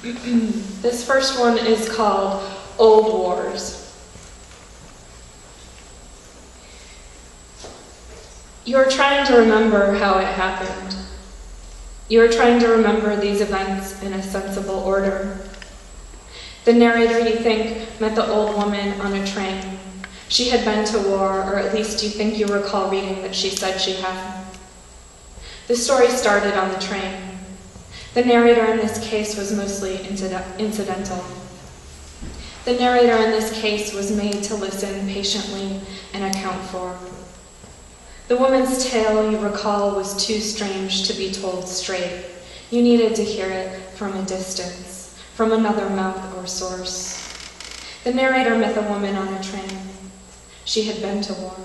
This first one is called Old Wars. You are trying to remember how it happened. You are trying to remember these events in a sensible order. The narrator, you think, met the old woman on a train. She had been to war, or at least you think you recall reading that she said she had. The story started on the train. The narrator in this case was mostly incidental. The narrator in this case was made to listen patiently and account for. The woman's tale, you recall, was too strange to be told straight. You needed to hear it from a distance, from another mouth or source. The narrator met the woman on a train. She had been to war.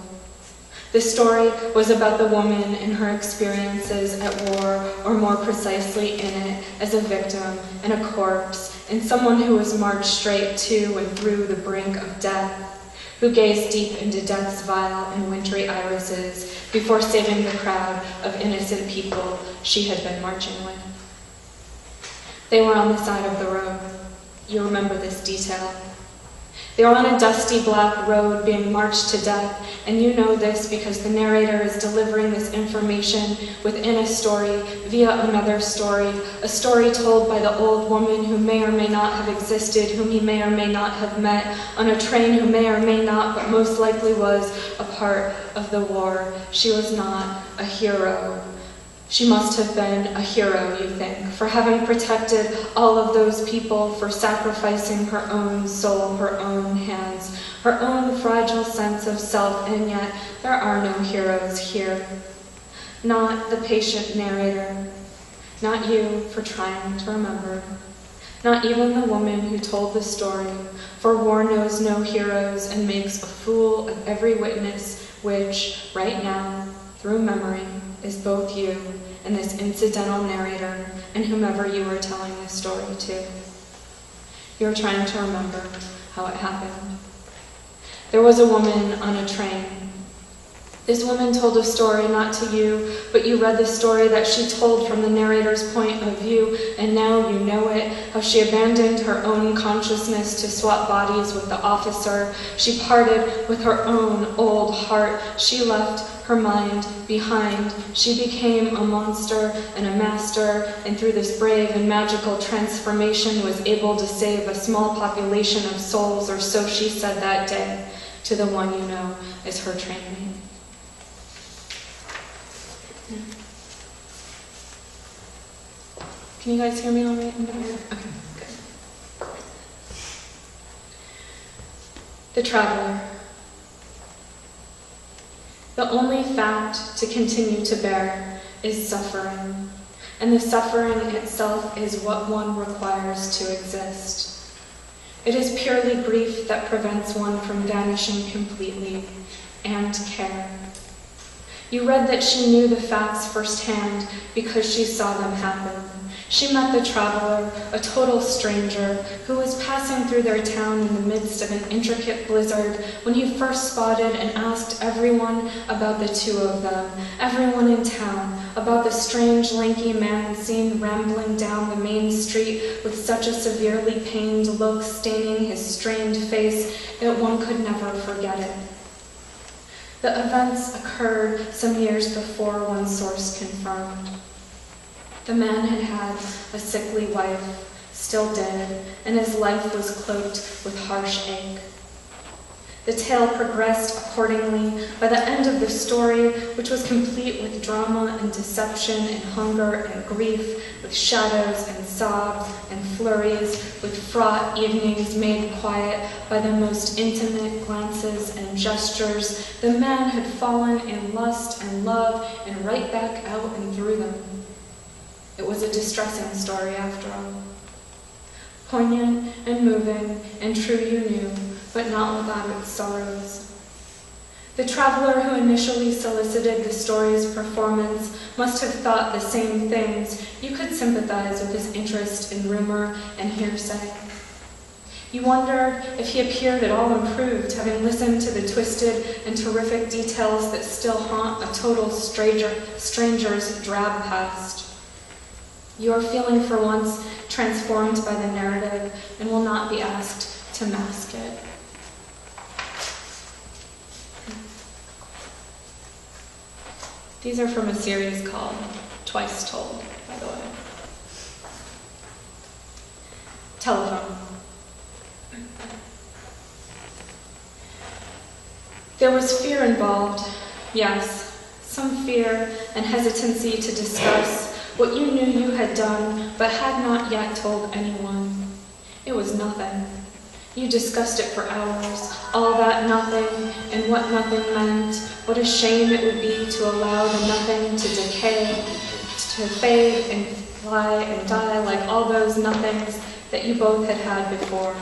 The story was about the woman and her experiences at war, or more precisely in it, as a victim and a corpse, and someone who was marched straight to and through the brink of death, who gazed deep into death's vile and wintry irises before saving the crowd of innocent people she had been marching with. They were on the side of the road. You remember this detail. They were on a dusty black road being marched to death, and you know this because the narrator is delivering this information within a story via another story, a story told by the old woman who may or may not have existed, whom he may or may not have met on a train, who may or may not, but most likely was a part of the war. She was not a hero. She must have been a hero, you think, for having protected all of those people, for sacrificing her own soul, her own hands, her own fragile sense of self, and yet there are no heroes here. Not the patient narrator, not you for trying to remember, not even the woman who told the story, for war knows no heroes and makes a fool of every witness, which, right now, through memory, is both you and this incidental narrator and whomever you were telling this story to. You are trying to remember how it happened. There was a woman on a train. This woman told a story not to you, but you read the story that she told from the narrator's point of view, and now you know it, how she abandoned her own consciousness to swap bodies with the officer. She parted with her own old heart. She left her mind behind. She became a monster and a master, and through this brave and magical transformation was able to save a small population of souls, or so she said that day to the one you know as her trainmate. Can you guys hear me all right? Okay, good. The traveler. The only fact to continue to bear is suffering, and the suffering itself is what one requires to exist. It is purely grief that prevents one from vanishing completely, and care. You read that she knew the facts firsthand because she saw them happen. She met the traveler, a total stranger, who was passing through their town in the midst of an intricate blizzard when he first spotted and asked everyone about the two of them, everyone in town, about the strange, lanky man seen rambling down the main street with such a severely pained look staining his strained face that one could never forget it. The events occurred some years before, one source confirmed. The man had had a sickly wife, still dead, and his life was cloaked with harsh ache. The tale progressed accordingly. By the end of the story, which was complete with drama and deception and hunger and grief, with shadows and sobs and flurries, with fraught evenings made quiet by the most intimate glances and gestures, the man had fallen in lust and love and right back out and through them. It was a distressing story after all. Poignant and moving and true, you knew, but not without its sorrows. The traveler who initially solicited the story's performance must have thought the same things. You could sympathize with his interest in rumor and hearsay. You wondered if he appeared at all improved, having listened to the twisted and terrific details that still haunt a total stranger's drab past. You are feeling for once transformed by the narrative and will not be asked to mask it. These are from a series called Twice Told, by the way. Telephone. There was fear involved, yes, some fear and hesitancy to discuss what you knew you had done but had not yet told anyone. It was nothing. You discussed it for hours, all that nothing and what nothing meant, what a shame it would be to allow the nothing to decay, to fade and fly and die like all those nothings that you both had had before.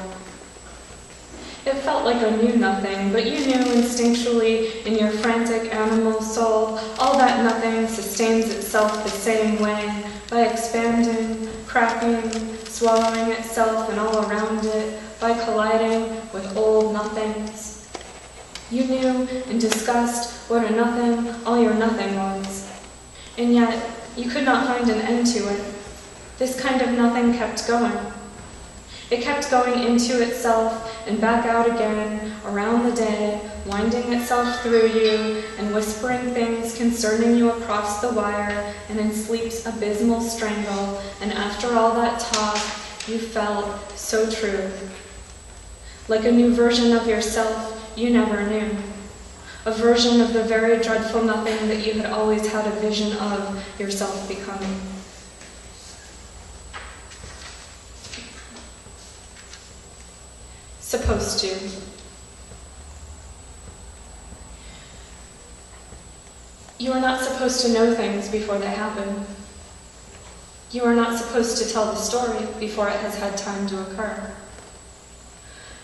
It felt like a new nothing, but you knew instinctually in your frantic animal soul all that nothing sustains itself the same way, by expanding, cracking, swallowing itself and all around it, by colliding with old nothings. You knew and discussed what a nothing all your nothing was, and yet you could not find an end to it. This kind of nothing kept going. It kept going into itself and back out again, around the day, winding itself through you and whispering things concerning you across the wire and in sleep's abysmal strangle, and after all that talk, you felt so true. Like a new version of yourself you never knew. A version of the very dreadful nothing that you had always had a vision of yourself becoming. Supposed to. You are not supposed to know things before they happen. You are not supposed to tell the story before it has had time to occur.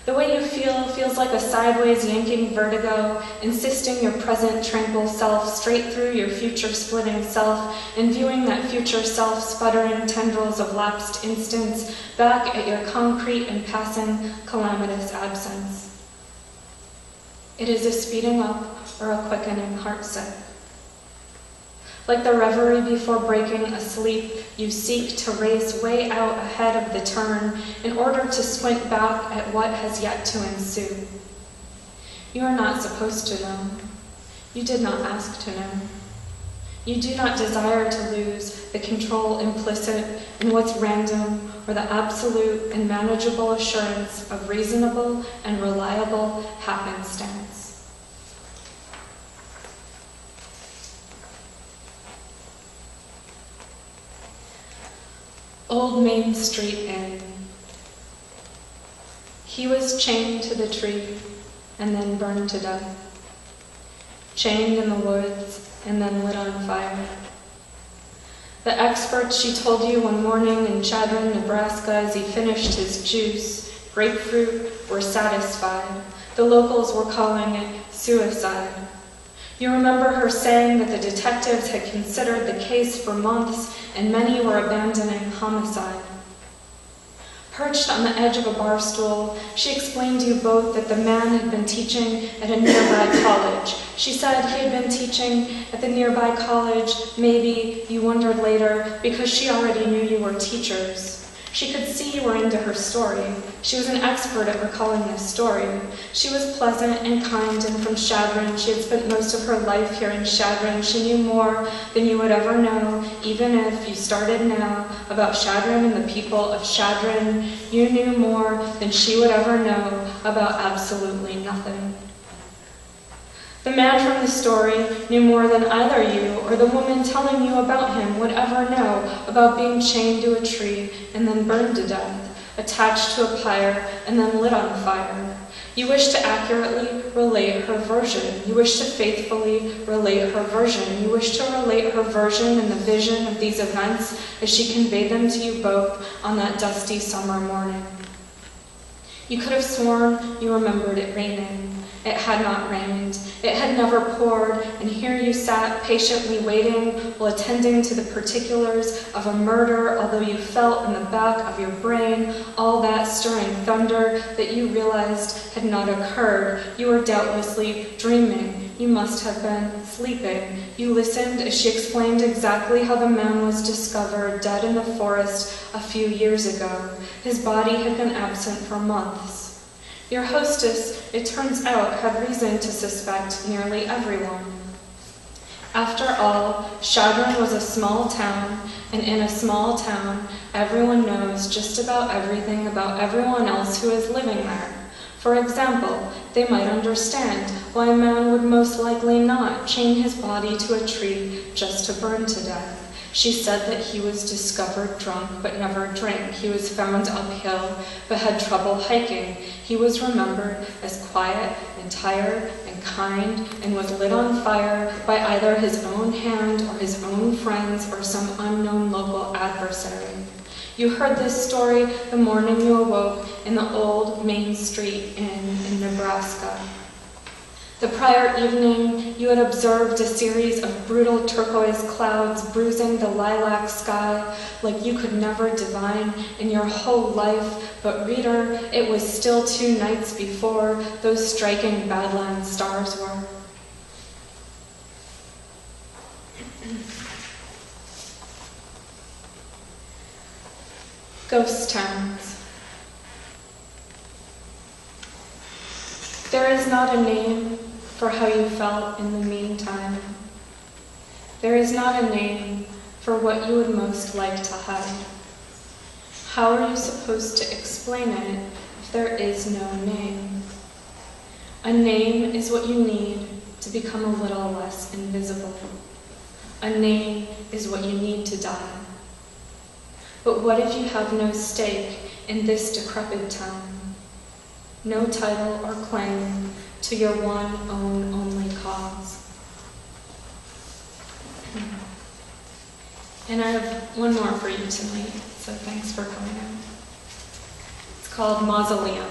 The way you feel feels like a sideways yanking vertigo, insisting your present tranquil self straight through your future splitting self, and viewing that future self sputtering tendrils of lapsed instants back at your concrete and passing calamitous absence. It is a speeding up or a quickening heartsick. Like the reverie before breaking asleep, you seek to race way out ahead of the turn in order to squint back at what has yet to ensue. You are not supposed to know. You did not ask to know. You do not desire to lose the control implicit in what's random or the absolute and manageable assurance of reasonable and reliable happenstance. Old Main Street Inn. He was chained to the tree and then burned to death. Chained in the woods and then lit on fire. The experts she told you one morning in Chadron, Nebraska, as he finished his juice, grapefruit, were satisfied. The locals were calling it suicide. You remember her saying that the detectives had considered the case for months and many were abandoning homicide. Perched on the edge of a bar stool, she explained to you both that the man had been teaching at a nearby college. She said he had been teaching at the nearby college, maybe, you wondered later, because she already knew you were teachers. She could see you were into her story. She was an expert at recalling this story. She was pleasant and kind and from Chadron. She had spent most of her life here in Chadron. She knew more than you would ever know, even if you started now, about Chadron and the people of Chadron. You knew more than she would ever know about absolutely nothing. The man from the story knew more than either you or the woman telling you about him would ever know about being chained to a tree and then burned to death, attached to a pyre and then lit on fire. You wish to accurately relate her version. You wish to faithfully relate her version. You wish to relate her version and the vision of these events as she conveyed them to you both on that dusty summer morning. You could have sworn you remembered it raining. It had not rained. It had never poured, and here you sat patiently waiting while attending to the particulars of a murder, although you felt in the back of your brain all that stirring thunder that you realized had not occurred. You were doubtlessly dreaming. You must have been sleeping. You listened as she explained exactly how the man was discovered dead in the forest a few years ago. His body had been absent for months. Your hostess, it turns out, had reason to suspect nearly everyone. After all, Chagrin was a small town, and in a small town, everyone knows just about everything about everyone else who is living there. For example, they might understand why a man would most likely not chain his body to a tree just to burn to death. She said that he was discovered drunk but never drank. He was found uphill but had trouble hiking. He was remembered as quiet and tired and kind and was lit on fire by either his own hand or his own friends or some unknown local adversary. You heard this story the morning you awoke in the old Main Street Inn in Nebraska. The prior evening, you had observed a series of brutal turquoise clouds bruising the lilac sky like you could never divine in your whole life, but reader, it was still 2 nights before those striking Badlands stars were. Ghost towns. There is not a name for how you felt in the meantime. There is not a name for what you would most like to hide. How are you supposed to explain it if there is no name? A name is what you need to become a little less invisible. A name is what you need to die. But what if you have no stake in this decrepit town? No title or claim to your one own only cause. And I have one more for you tonight, so thanks for coming in. It's called Mausoleum.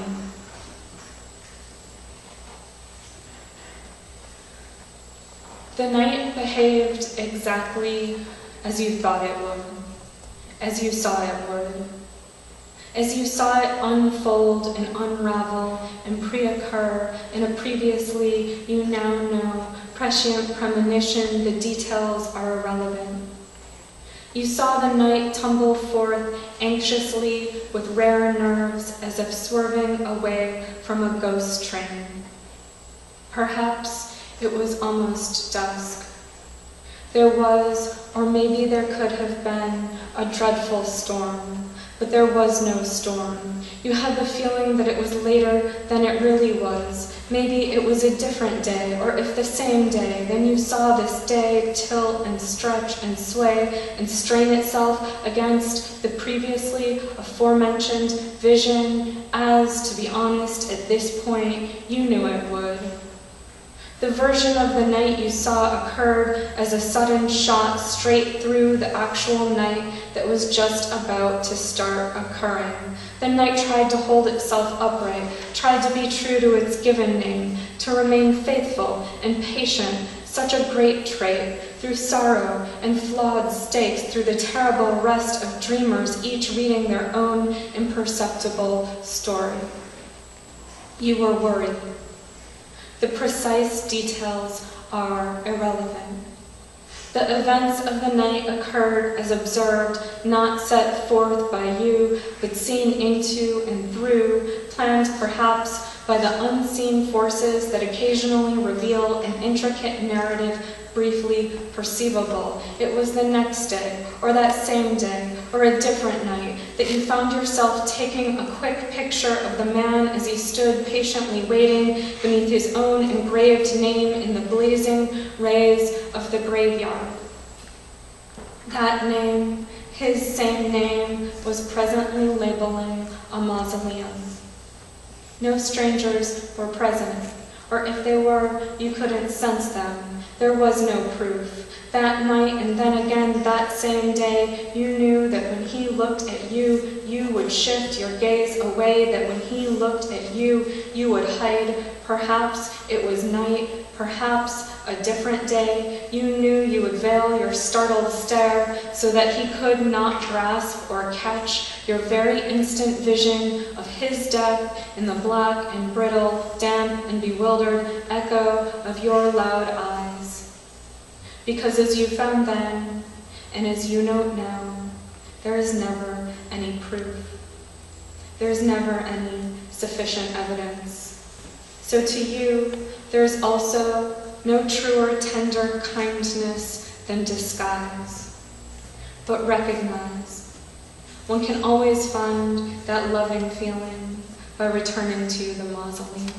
The night behaved exactly as you thought it would, as you saw it would. As you saw it unfold and unravel and pre-occur in a previously you now know prescient premonition, the details are irrelevant. You saw the night tumble forth anxiously with rare nerves as if swerving away from a ghost train. Perhaps it was almost dusk. There was, or maybe there could have been, a dreadful storm. But there was no storm. You had the feeling that it was later than it really was. Maybe it was a different day, or if the same day, then you saw this day tilt and stretch and sway and strain itself against the previously aforementioned vision, as, to be honest, at this point, you knew it would. The version of the night you saw occurred as a sudden shot straight through the actual night that was just about to start occurring. The night tried to hold itself upright, tried to be true to its given name, to remain faithful and patient, such a great trait, through sorrow and flawed stakes, through the terrible rest of dreamers, each reading their own imperceptible story. You were worried. The precise details are irrelevant. The events of the night occurred as observed, not set forth by you, but seen into and through, planned perhaps by the unseen forces that occasionally reveal an intricate narrative briefly perceivable. It was the next day, or that same day, or a different night, that you found yourself taking a quick picture of the man as he stood patiently waiting beneath his own engraved name in the blazing rays of the graveyard. That name, his same name, was presently labeling a mausoleum. No strangers were present, or if they were, you couldn't sense them. There was no proof. That night and then again that same day, you knew that when he looked at you, you would shift your gaze away, that when he looked at you, you would hide. Perhaps it was night, perhaps a different day, you knew you would veil your startled stare so that he could not grasp or catch your very instant vision of his death in the black and brittle, damp and bewildered echo of your loud eyes. Because as you found then, and as you note now, there is never any proof. There is never any sufficient evidence. So to you, there is also no truer tender kindness than disguise. But recognize, one can always find that loving feeling by returning to the mausoleum.